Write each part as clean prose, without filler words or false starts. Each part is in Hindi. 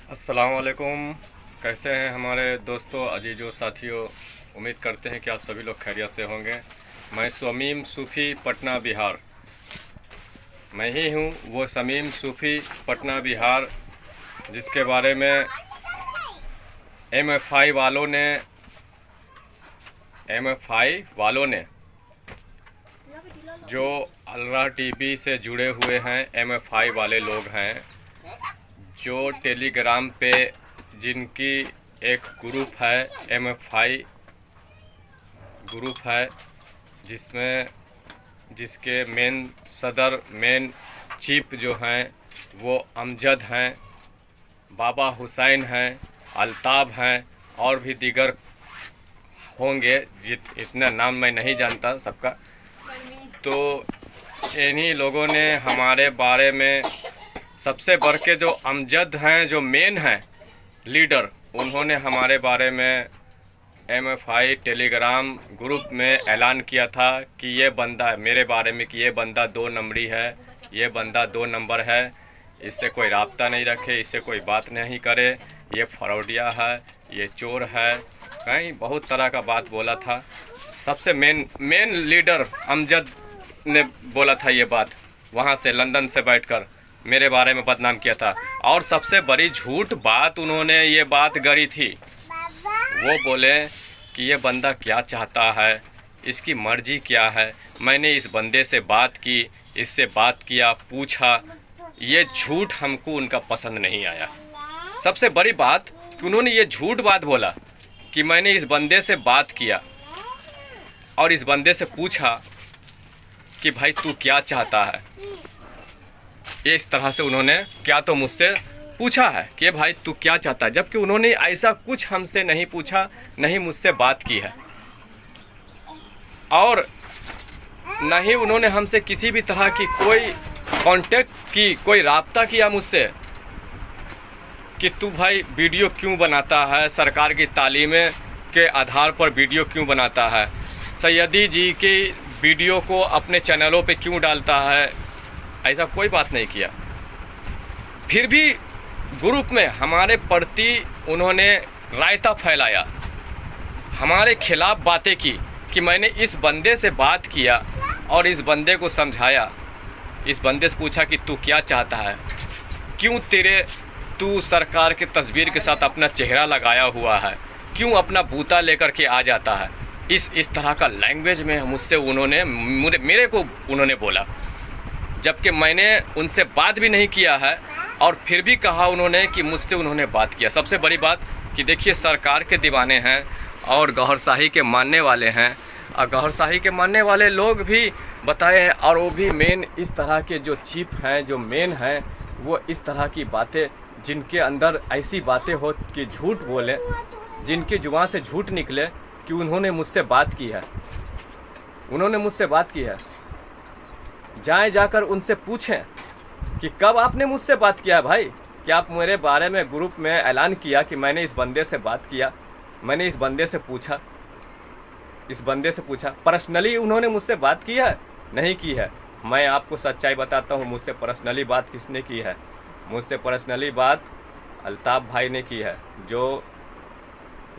अस्सलाम वालेकुम। कैसे हैं हमारे दोस्तों, अजीजों, साथियों। उम्मीद करते हैं कि आप सभी लोग खैरियत से होंगे। मैं शमीम सूफ़ी, पटना बिहार। मैं ही हूँ वो शमीम सूफ़ी, पटना बिहार, जिसके बारे में एमएफआई वालों ने जो अलरा टीवी से जुड़े हुए हैं, एमएफआई वाले लोग हैं जो टेलीग्राम पे जिनकी एक ग्रुप है, एमएफआई ग्रुप है, जिसके मेन चीफ जो हैं वो अमजद हैं, बाबा हुसैन हैं, अल्ताफ़ हैं और भी दीगर होंगे। इतना नाम मैं नहीं जानता सबका। तो इन्हीं लोगों ने हमारे बारे में सबसे बढ़ के जो अमजद हैं, जो मेन हैं लीडर, उन्होंने हमारे बारे में एमएफआई टेलीग्राम ग्रुप में ऐलान किया था कि ये बंदा मेरे बारे में कि ये बंदा 2 नंबरी है, ये बंदा 2 नंबर है, इससे कोई राब्ता नहीं रखे, इससे कोई बात नहीं करे, ये फ्रॉडिया है, ये चोर है, कहीं बहुत तरह का बात बोला था। सबसे मेन लीडर अमजद ने बोला था ये बात, वहाँ से लंदन से बैठकर मेरे बारे में बदनाम किया था। और सबसे बड़ी झूठ बात उन्होंने ये बात गढ़ी थी, वो बोले कि ये बंदा क्या चाहता है, इसकी मर्जी क्या है। मैंने इस बंदे से बात की, इससे बात किया, पूछा। ये झूठ हमको उनका पसंद नहीं आया। सबसे बड़ी बात कि उन्होंने ये झूठ बात बोला कि मैंने इस बंदे से बात किया और इस बंदे से पूछा कि भाई तू क्या चाहता है। ये इस तरह से उन्होंने क्या तो मुझसे पूछा है कि भाई तू क्या चाहता है, जबकि उन्होंने ऐसा कुछ हमसे नहीं पूछा, नहीं मुझसे बात की है। और नहीं उन्होंने हमसे किसी भी तरह की कोई कांटेक्ट की, कोई राब्ता किया मुझसे कि तू भाई वीडियो क्यों बनाता है, सरकार की तालीमें के आधार पर वीडियो क्यों बनाता है, सैयदी जी की वीडियो को अपने चैनलों पे क्यों डालता है। ऐसा कोई बात नहीं किया। फिर भी ग्रुप में हमारे प्रति उन्होंने रायता फैलाया, हमारे खिलाफ बातें की कि मैंने इस बंदे से बात किया और इस बंदे को समझाया। इस बंदे से पूछा कि तू क्या चाहता है, क्यों तू सरकार के तस्वीर के साथ अपना चेहरा लगाया हुआ है, क्यों अपना बूता लेकर के आ जाता है। इस तरह का लैंग्वेज में मुझसे उन्होंने मेरे को उन्होंने बोला, जबकि मैंने उनसे बात भी नहीं किया है। और फिर भी कहा उन्होंने कि मुझसे उन्होंने बात किया। सबसे बड़ी बात कि देखिए, सरकार के दीवाने हैं और गौहरशाही के मानने वाले हैं, और गौहरशाही के मानने वाले लोग भी बताए हैं। और वो भी मेन इस तरह के जो चीफ हैं, जो मेन हैं, वो इस तरह की बातें, जिनके अंदर ऐसी बातें हो कि झूठ बोले, जिनकी जुबान से झूठ निकले कि उन्होंने मुझसे बात की है, उन्होंने मुझसे बात की है। जाकर उनसे पूछें कि कब आपने मुझसे बात किया भाई, कि आप मेरे बारे में ग्रुप में ऐलान किया कि मैंने इस बंदे से बात किया, मैंने इस बंदे से पूछा पर्सनली उन्होंने मुझसे बात की है, नहीं की है। मैं आपको सच्चाई बताता हूँ, मुझसे पर्सनली बात किसने की है। मुझसे पर्सनली बात अल्ताफ़ भाई ने की है, जो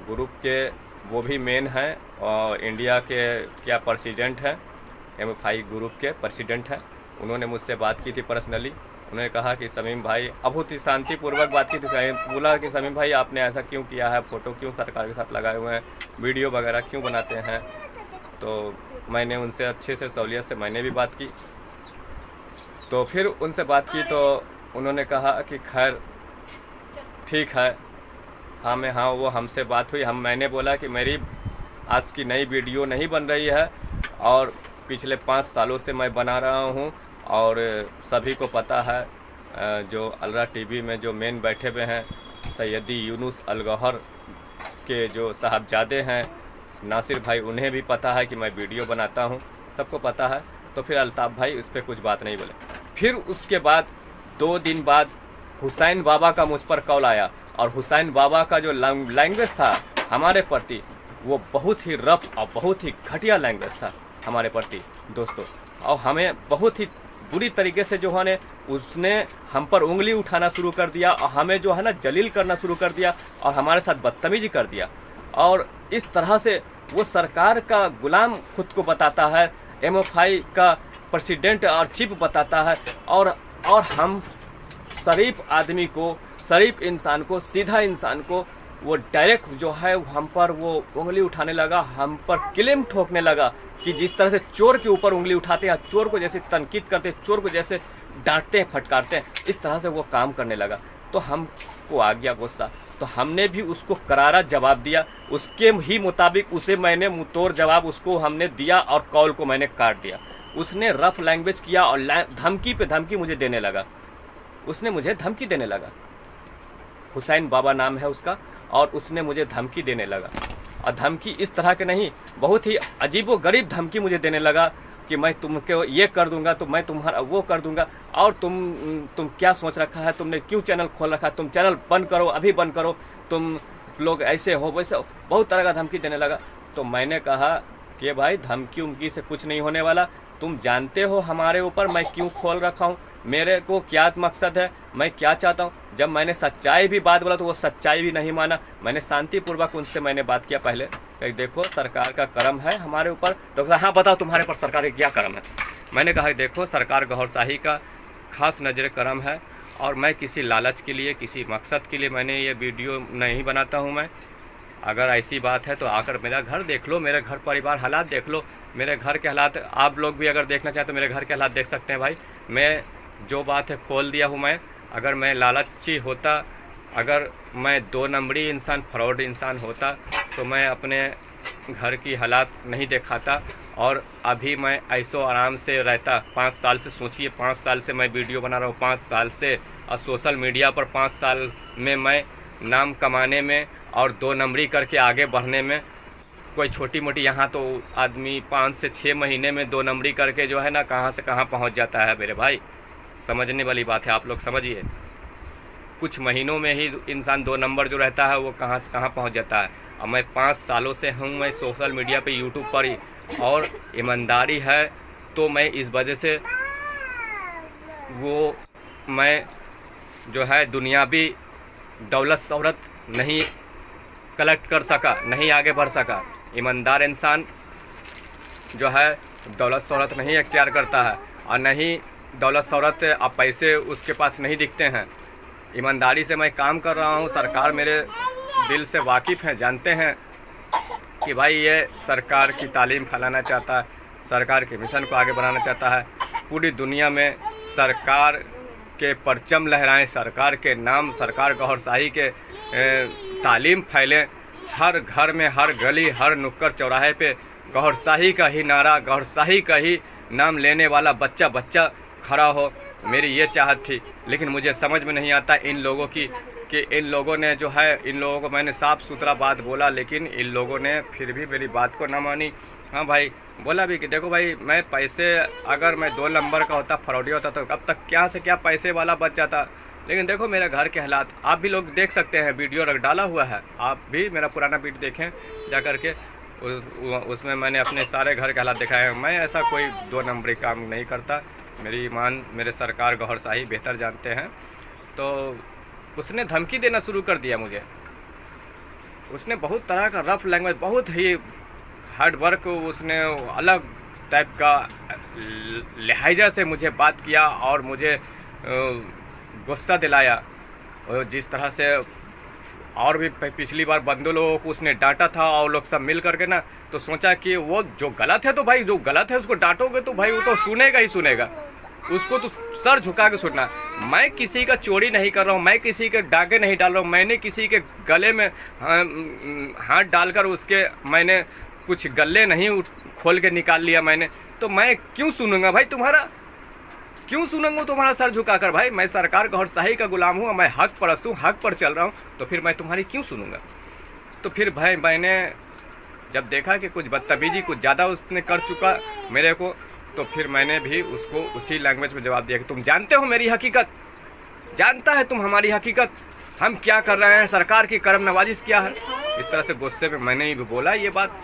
ग्रुप के वो भी मेन हैं और इंडिया के क्या प्रेसिडेंट हैं, एमएफआई ग्रुप के प्रेसिडेंट हैं। उन्होंने मुझसे बात की थी पर्सनली। उन्होंने कहा कि शमीम भाई, बहुत ही शांतिपूर्वक बात की थी। बोला कि शमीम भाई आपने ऐसा क्यों किया है, फ़ोटो क्यों सरकार के साथ लगाए हुए हैं, वीडियो वगैरह क्यों बनाते हैं। तो मैंने उनसे अच्छे से सहूलियत से मैंने भी बात की। तो फिर उनसे बात की तो उन्होंने कहा कि खैर ठीक है, हाँ वो हमसे बात हुई। मैंने बोला कि मेरी आज की नई वीडियो नहीं बन रही है और पिछले 5 सालों से मैं बना रहा हूँ, और सभी को पता है जो अलरा टीवी में जो मेन बैठे हुए हैं, सैयदी यूनुस अल गौहर के जो साहबजादे हैं नासिर भाई, उन्हें भी पता है कि मैं वीडियो बनाता हूँ, सबको पता है। तो फिर अल्ताफ़ भाई उस पर कुछ बात नहीं बोले। फिर उसके बाद 2 दिन बाद हुसैन बाबा का मुझ पर कॉल आया, और हुसैन बाबा का जो लैंग्वेज था हमारे प्रति, वो बहुत ही रफ और बहुत ही घटिया लैंग्वेज था हमारे प्रति दोस्तों। और हमें बहुत ही बुरी तरीके से जो है ना उसने हम पर उंगली उठाना शुरू कर दिया और हमें जो है ना जलील करना शुरू कर दिया और हमारे साथ बदतमीजी कर दिया। और इस तरह से वो सरकार का गुलाम खुद को बताता है, MFI का प्रेसिडेंट और चीफ बताता है, और हम शरीफ आदमी को, शरीफ इंसान को, सीधा इंसान को वो डायरेक्ट जो है हम पर वो उंगली उठाने लगा, हम पर क्लेम ठोकने लगा कि जिस तरह से चोर के ऊपर उंगली उठाते हैं, चोर को जैसे तनकीद करते हैं, चोर को जैसे डांटते हैं, फटकारते हैं, इस तरह से वो काम करने लगा। तो हमको आ गया गुस्सा, तो हमने भी उसको करारा जवाब दिया। उसके ही मुताबिक उसे मैंने मुंहतोड़ जवाब उसको हमने दिया और कॉल को मैंने काट दिया। उसने रफ लैंग्वेज किया और धमकी पे धमकी मुझे देने लगा। उसने मुझे धमकी देने लगा, हुसैन बाबा नाम है उसका, और उसने मुझे धमकी देने लगा। और धमकी इस तरह के नहीं, बहुत ही अजीबोगरीब धमकी मुझे देने लगा कि मैं तुमको ये कर दूंगा, तो मैं तुम्हारा वो कर दूंगा, और तुम क्या सोच रखा है, तुमने क्यों चैनल खोल रखा है, तुम चैनल बंद करो, अभी बंद करो, तुम लोग ऐसे हो वैसे हो, बहुत तरह का धमकी देने लगा। तो मैंने कहा कि भाई धमकी उमकी से कुछ नहीं होने वाला, तुम जानते हो हमारे ऊपर मैं क्यों खोल रखा हूँ, मेरे को क्या मकसद है, मैं क्या चाहता हूँ। जब मैंने सच्चाई भी बात बोला तो वो सच्चाई भी नहीं माना। मैंने शांतिपूर्वक उनसे मैंने बात किया पहले कि देखो सरकार का करम है हमारे ऊपर। तो हाँ बताओ तुम्हारे ऊपर सरकार का क्या करम है। मैंने कहा देखो सरकार गौरशाही का खास नजर करम है, और मैं किसी लालच के लिए, किसी मकसद के लिए मैंने ये वीडियो नहीं बनाता हूँ। मैं अगर ऐसी बात है तो आकर मेरा घर देख लो, मेरे घर परिवार हालात देख लो, मेरे घर के हालात आप लोग भी अगर देखना चाहें तो मेरे घर के हालात देख सकते हैं। भाई मैं जो बात है खोल दिया हूँ। मैं अगर मैं लालची होता, अगर मैं 2 नंबरी इंसान, फ्रॉड इंसान होता, तो मैं अपने घर की हालात नहीं दिखाता और अभी मैं ऐसो आराम से रहता। 5 साल से सोचिए, 5 साल से मैं वीडियो बना रहा हूँ, 5 साल से, और सोशल मीडिया पर 5 साल में मैं नाम कमाने में और 2 नंबरी करके आगे बढ़ने में, कोई छोटी मोटी, यहाँ तो आदमी 5 से 6 महीने में 2 नंबरी करके जो है ना कहाँ से कहाँ पहुँच जाता है मेरे भाई। समझने वाली बात है, आप लोग समझिए। कुछ महीनों में ही इंसान 2 नंबर जो रहता है वो कहाँ से कहाँ पहुँच जाता है। और मैं 5 सालों से हूँ मैं सोशल मीडिया पे, यूट्यूब पर ही, और ईमानदारी है तो मैं इस वजह से वो मैं जो है दुनियावी दौलत शोहरत नहीं कलेक्ट कर सका, नहीं आगे बढ़ सका। ईमानदार इंसान जो है दौलत शोहरत नहीं अख्तियार करता है, और नहीं दौलत शोहरत और पैसे उसके पास नहीं दिखते हैं। ईमानदारी से मैं काम कर रहा हूँ। सरकार मेरे दिल से वाकिफ़ हैं, जानते हैं कि भाई ये सरकार की तालीम फैलाना चाहता है, सरकार के मिशन को आगे बढ़ाना चाहता है, पूरी दुनिया में सरकार के परचम लहराएं, सरकार के नाम, सरकार गौरशाही के तालीम फैलें, हर घर में, हर गली, हर नुक्कड़ चौराहे पे गौरशाही का ही नारा, गौरशाही का ही नाम लेने वाला बच्चा बच्चा खड़ा हो। मेरी ये चाहत थी, लेकिन मुझे समझ में नहीं आता इन लोगों की कि इन लोगों ने जो है, इन लोगों को मैंने साफ़ सुथरा बात बोला, लेकिन इन लोगों ने फिर भी मेरी बात को ना मानी। हाँ भाई, बोला भी कि देखो भाई, मैं पैसे, अगर मैं 2 नंबर का होता, फ्रॉडी होता, तो अब तक क्या से क्या पैसे वाला बच जाता। लेकिन देखो मेरे घर के हालात आप भी लोग देख सकते हैं, वीडियो रख डाला हुआ है, आप भी मेरा पुराना वीडियो देखें जा कर के, उसमें मैंने अपने सारे घर के हालात दिखाए हैं। मैं ऐसा कोई 2 नंबरी काम नहीं करता। मेरी ईमान मेरे सरकार गौरशाही बेहतर जानते हैं। तो उसने धमकी देना शुरू कर दिया मुझे। उसने बहुत तरह का रफ लैंग्वेज, बहुत ही हार्ड वर्क, उसने अलग टाइप का लहजा से मुझे बात किया और मुझे गुस्सा दिलाया। और जिस तरह से और भी पिछली बार बंदों लोगों को उसने डांटा था, और लोग सब मिल करके ना, तो सोचा कि वो जो गलत है तो भाई जो गलत है उसको डांटोगे तो भाई वो तो सुनेगा ही सुनेगा, उसको तो सर झुका के सुनना। मैं किसी का चोरी नहीं कर रहा हूँ, मैं किसी के डाके नहीं डाल रहा हूँ, मैंने किसी के गले में हाथ डालकर उसके मैंने कुछ गले नहीं खोल के निकाल लिया मैंने, तो मैं क्यों सुनूंगा भाई तुम्हारा, क्यों सुनूंगा तुम्हारा सर झुकाकर। भाई मैं सरकार गौरशाही का गुलाम हूँ, मैं हक परस्त हूँ, हक पर चल रहा हूँ, तो फिर मैं तुम्हारी क्यों सुनूंगा। तो फिर भाई मैंने जब देखा कि कुछ बदतमीजी कुछ ज़्यादा उसने कर चुका मेरे को, तो फिर मैंने भी उसको उसी लैंग्वेज में जवाब दिया कि तुम जानते हो मेरी हकीकत, जानता है तुम हमारी हकीकत, हम क्या कर रहे हैं, सरकार की करम नवाजिश क्या है। इस तरह से गुस्से में मैंने ही भी बोला ये बात।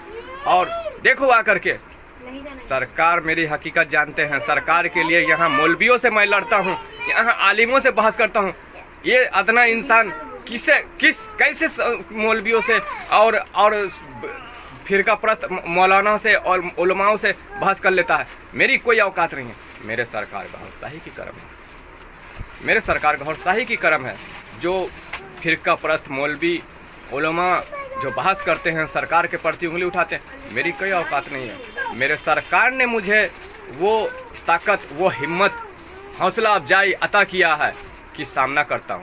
और देखो आ करके सरकार मेरी हकीकत जानते हैं। सरकार के लिए यहाँ मौलवियों से मैं लड़ता हूँ, यहाँ आलिमों से बहस करता हूँ। ये अदना इंसान कैसे मौलवियों से और फिरका परस्त मौलाना से और उलमाओं से बहस कर लेता है। मेरी कोई औकात नहीं है। मेरे सरकार गौहर शाही की करम है, मेरे सरकार गौहर शाही की करम है। जो फिरका परस्त मौलवी उलमा जो बहस करते हैं, सरकार के प्रति उंगली उठाते हैं, मेरी कोई औकात नहीं है। मेरे सरकार ने मुझे वो ताकत, वो हिम्मत, हौसला अफजाई अता किया है कि सामना करता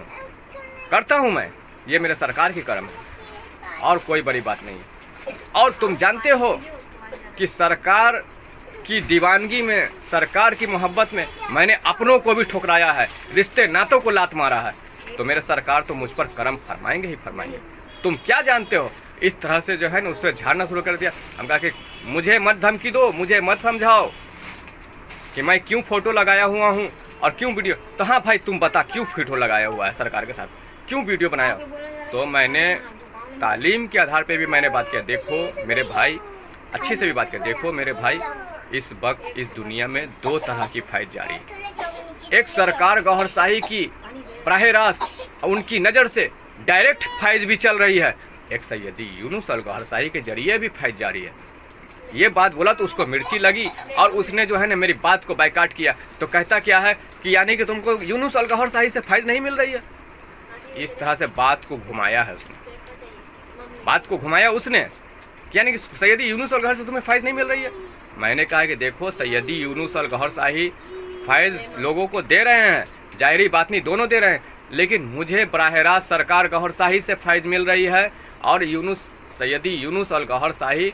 हूँ मैं। ये मेरे सरकार की करम है और कोई बड़ी बात नहीं है। और तुम जानते हो कि सरकार की दीवानगी में, सरकार की मोहब्बत में मैंने अपनों को भी ठुकराया है, रिश्ते नातों को लात मारा है। तो मेरे सरकार तो मुझ पर करम फरमाएंगे ही फरमाएंगे। तुम क्या जानते हो? इस तरह से जो है ना उससे झाड़ना शुरू कर दिया। हम कहा कि मुझे मत धमकी दो, मुझे मत समझाओ कि मैं क्यों फ़ोटो लगाया हुआ हूँ और क्यों वीडियो। तो हाँ भाई तुम बता क्यों फ़ोटो लगाया हुआ है सरकार के साथ, क्यों वीडियो बनाया? तो मैंने तालीम के आधार पे भी मैंने बात किया। देखो मेरे भाई, अच्छे से भी बात किया। देखो मेरे भाई, इस वक्त इस दुनिया में दो तरह की फाइट जारी है। एक सरकार गौहर शाही की बराह रास्त उनकी नज़र से डायरेक्ट फाइज भी चल रही है, एक सैयदी यूनुस अल गौहर शाही के जरिए भी फाइज जारी है। ये बात बोला तो उसको मिर्ची लगी और उसने जो है ना मेरी बात को बाइकाट किया। तो कहता क्या है कि यानी कि तुमको यूनुस अल गौहर शाही से फाइज नहीं मिल रही है। इस तरह से बात को घुमाया है उसने, बात को घुमाया उसने, यानी कि सैयदी यूनुस अल गौहर से तुम्हें फाइज नहीं मिल रही है। मैंने कहा कि देखो सैयदी यूनुस अल गौहर शाही फाइज लोगों को दे रहे हैं, जाहिरी बात नहीं, दोनों दे रहे हैं, लेकिन मुझे बराह रास्त सरकार गौहर शाही से फाइज मिल रही है। और सैयदी यूनुस अल गौहर शाही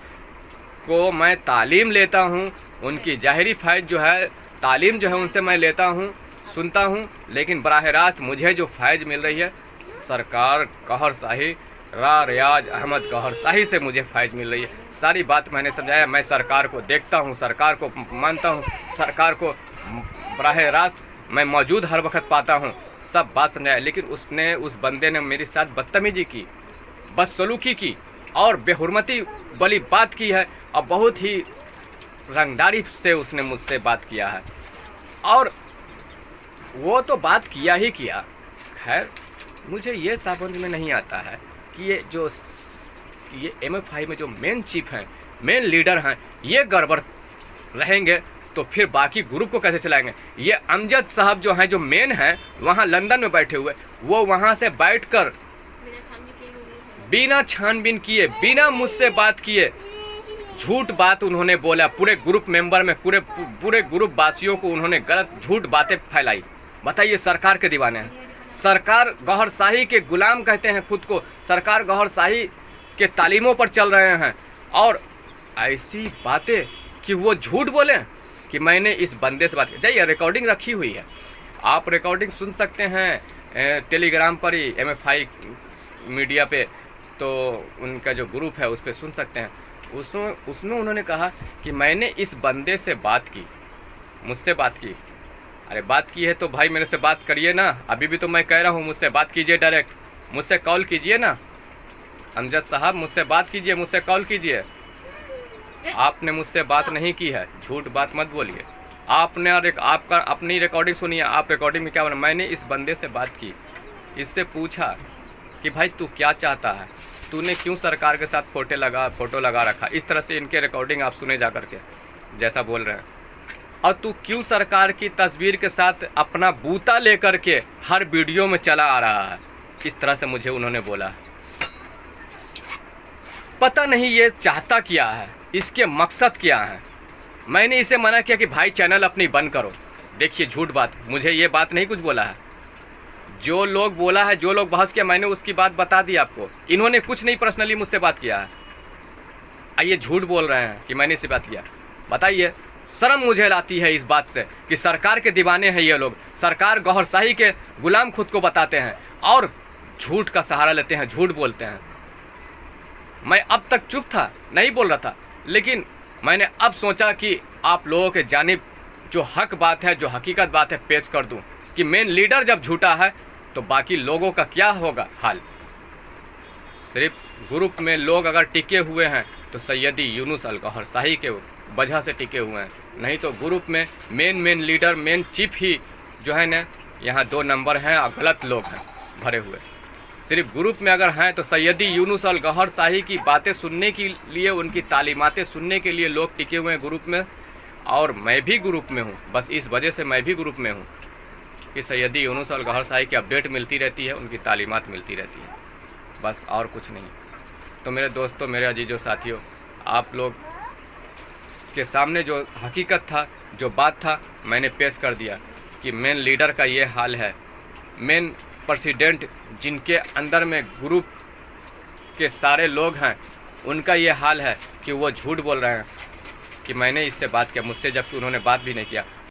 को मैं तालीम लेता हूँ, उनकी जाहिरी फाइज जो है, तालीम जो है उनसे मैं लेता हूँ, सुनता हूँ, लेकिन बराह रास्त मुझे जो फाइज मिल रही है सरकार गौहर शाही रियाज अहमद गौहर शाही से मुझे फाइज मिल रही है। सारी बात मैंने समझाया। मैं सरकार को देखता हूँ, सरकार को मानता हूँ, सरकार को बराह रास्त मैं मौजूद हर वक्त पाता हूँ, सब बात समझाया। लेकिन उसने, उस बंदे ने मेरे साथ बदतमीजी की, बदसलूकी की और बेहुरमती वाली बात की है और बहुत ही रंगदारी से उसने मुझसे बात किया है। और वो तो बात किया ही किया। खैर मुझे ये समझ में नहीं आता है कि ये MFI में जो मेन चीफ हैं, मेन लीडर हैं, ये गड़बड़ रहेंगे तो फिर बाकी ग्रुप को कैसे चलाएंगे? ये अमजद साहब जो हैं, जो मेन हैं, वहाँ लंदन में बैठे हुए, वो वहाँ से बैठकर बिना छानबीन किए, बिना मुझसे बात किए झूठ बात उन्होंने बोला। पूरे ग्रुप मेंबर में, पूरे ग्रुप वासियों को उन्होंने गलत झूठ बातें फैलाई। बताइए, सरकार के दीवाने हैं, सरकार गौहर शाही के गुलाम कहते हैं खुद को, सरकार गौहर शाही के तालीमों पर चल रहे हैं। और ऐसी बातें कि वो झूठ बोले कि मैंने इस बंदे से बात की। जाइए, रिकॉर्डिंग रखी हुई है, आप रिकॉर्डिंग सुन सकते हैं टेलीग्राम पर ही, MFI मीडिया पे, तो उनका जो ग्रुप है उस पर सुन सकते हैं। उसमें उन्होंने कहा कि मैंने इस बंदे से बात की, मुझसे बात की। अरे बात की है तो भाई मेरे से बात करिए ना। अभी भी तो मैं कह रहा हूँ मुझसे बात कीजिए, डायरेक्ट मुझसे कॉल कीजिए ना। अमजद साहब मुझसे बात कीजिए, मुझसे कॉल कीजिए। आपने मुझसे बात नहीं की है, झूठ बात मत बोलिए। आपने और आपका अपनी रिकॉर्डिंग सुनिए, आप रिकॉर्डिंग में क्या बोला? मैंने इस बंदे से बात की, इससे पूछा कि भाई तू क्या चाहता है, तूने क्यों सरकार के साथ फोटो लगा रखा। इस तरह से इनके रिकॉर्डिंग आप सुने जा करके जैसा बोल रहे हैं। और तू क्यों सरकार की तस्वीर के साथ अपना बूता लेकर के हर वीडियो में चला आ रहा है। इस तरह से मुझे उन्होंने बोला। पता नहीं ये चाहता क्या है, इसके मकसद क्या है। मैंने इसे मना किया कि भाई चैनल अपनी बंद करो। देखिए झूठ बात, मुझे ये बात नहीं कुछ बोला है। जो लोग बोला है, जो लोग बहस किया, मैंने उसकी बात बता दी आपको। इन्होंने कुछ नहीं पर्सनली मुझसे बात किया है। आइए झूठ बोल रहे हैं कि मैंने इससे बात किया। बताइए, शर्म मुझे लाती है इस बात से कि सरकार के दीवाने हैं ये लोग, सरकार गौहर शाही के गुलाम खुद को बताते हैं और झूठ का सहारा लेते हैं, झूठ बोलते हैं। मैं अब तक चुप था, नहीं बोल रहा था, लेकिन मैंने अब सोचा कि आप लोगों के जानिब जो हक बात है, जो हकीकत बात है, पेश कर दूं कि मेन लीडर जब झूठा है तो बाकी लोगों का क्या होगा हाल। सिर्फ ग्रुप में लोग अगर टिके हुए हैं तो सैयदी यूनुस अल गौहर शाही के वजह से टिके हुए हैं, नहीं तो ग्रुप में मेन लीडर मेन चीफ ही जो है ना यहाँ 2 नंबर हैं और गलत लोग हैं भरे हुए। सिर्फ ग्रुप में अगर हैं तो सैयदी यूनुस और गौहर शाही की बातें सुनने के लिए, उनकी तालीमातें सुनने के लिए लोग टिके हुए हैं ग्रुप में। और मैं भी ग्रुप में हूँ, बस इस वजह से मैं भी ग्रुप में हूँ कि सैयदी यूनुस और गौहर शाही की अपडेट मिलती रहती है, उनकी तालीमात मिलती रहती है, बस और कुछ नहीं। तो मेरे दोस्तों, मेरे अजीजों, साथियों, आप लोग के सामने जो हकीकत था, जो बात था, मैंने पेश कर दिया कि मेन लीडर का ये हाल है। मेन प्रेसिडेंट जिनके अंदर में ग्रुप के सारे लोग हैं, उनका ये हाल है कि वो झूठ बोल रहे हैं कि मैंने इससे बात किया, मुझसे जबकि उन्होंने बात भी नहीं किया।